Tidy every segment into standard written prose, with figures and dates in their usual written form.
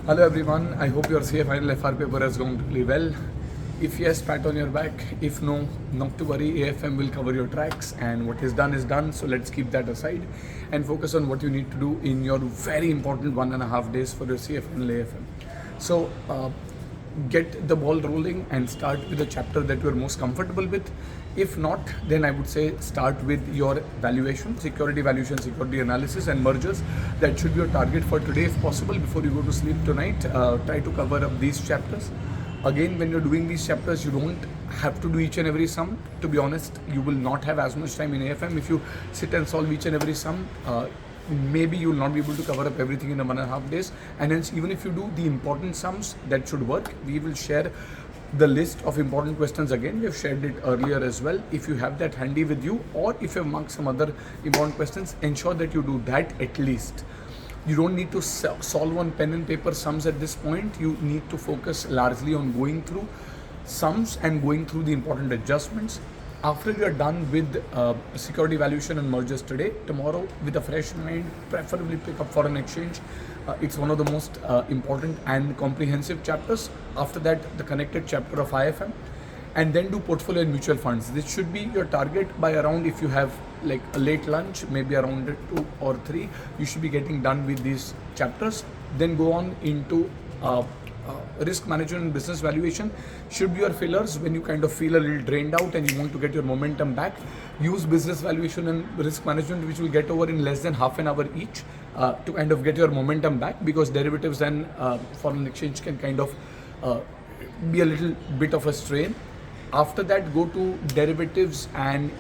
Hello everyone, I hope your CA final FR paper has gone really well. If yes, pat on your back. If no, not to worry, AFM will cover your tracks and what is done, so let's keep that aside and focus on what you need to do in your very important 1.5 days for your CA final AFM. So get the ball rolling and start with the chapter that you're most comfortable with. If not, then I would say start with your valuation, security valuation, security analysis and mergers. That should be your target for today if possible. Before you go to sleep tonight, try to cover up these chapters. Again, when you're doing these chapters, you don't have to do each and every sum. To be honest, you will not have as much time in AFM if you sit and solve each and every sum. Maybe you will not be able to cover up everything in 1.5 days, and hence even if you do the important sums, that should work. We will share the list of important questions again. We have shared it earlier as well. If you have that handy with you, or if you have marked some other important questions, ensure that you do that at least. You don't need to solve on pen and paper sums at this point. You need to focus largely on going through sums and going through the important adjustments. After you are done with security valuation and mergers today, tomorrow with a fresh mind, preferably pick up foreign exchange. It's one of the most important and comprehensive chapters. After that, the connected chapter of IFM, and then do portfolio and mutual funds. This should be your target by around, if you have like a late lunch, maybe around 2 or 3, you should be getting done with these chapters. Then go on into risk management and business valuation. Should be your fillers when you kind of feel a little drained out and you want to get your momentum back. Use business valuation and risk management, which will get over in less than half an hour each, to kind of get your momentum back, because derivatives and foreign exchange can kind of be a little bit of a strain. After that, go to derivatives and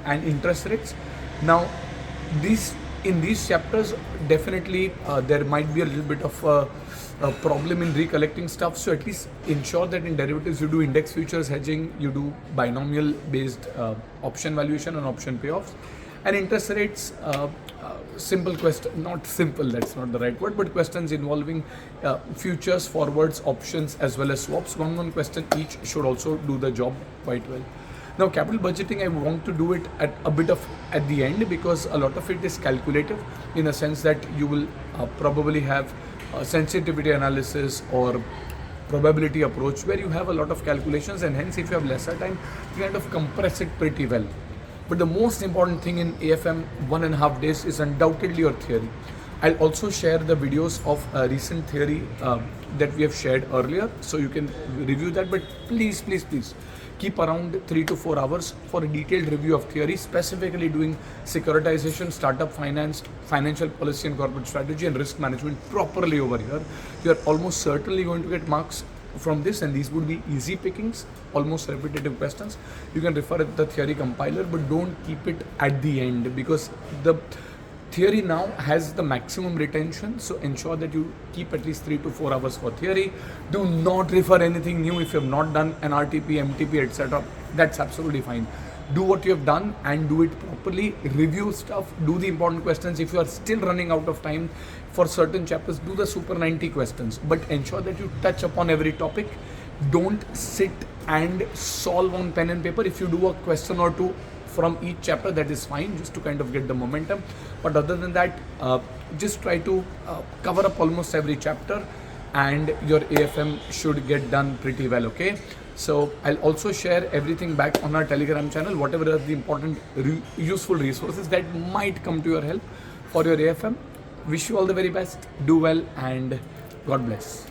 interest rates. Now, in these chapters, definitely there might be a little bit of a problem in recollecting stuff. So at least ensure that in derivatives you do index futures hedging, you do binomial based option valuation and option payoffs. And interest rates, simple question, not simple, that's not the right word, but questions involving futures, forwards, options as well as swaps. One question each should also do the job quite well. Now, capital budgeting, I want to do it at a bit of at the end, because a lot of it is calculative, in a sense that you will probably have sensitivity analysis or probability approach where you have a lot of calculations, and hence if you have lesser time, you kind of compress it pretty well. But the most important thing in AFM 1.5 days is undoubtedly your theory. I'll also share the videos of recent theory that we have shared earlier, so you can review that. But please keep around 3 to 4 hours for a detailed review of theory, specifically doing securitization, startup finance, financial policy and corporate strategy, and risk management properly over here. You are almost certainly going to get marks from this, and these would be easy pickings, almost repetitive questions. You can refer at the theory compiler, but don't keep it at the end, because the theory now has the maximum retention. So ensure that you keep at least 3 to 4 hours for theory. Do not refer anything new. If you have not done an RTP, MTP, etc., that's absolutely fine. Do what you have done and do it properly. Review stuff, do the important questions. If you are still running out of time for certain chapters, do the super 90 questions, but ensure that you touch upon every topic. Don't sit and solve on pen and paper. If you do a question or two from each chapter, that is fine, just to kind of get the momentum. But other than that, just try to cover up almost every chapter, and your AFM should get done pretty well, okay? So I'll also share everything back on our Telegram channel, whatever are the important useful resources that might come to your help for your AFM. Wish you all the very best, do well, and God bless.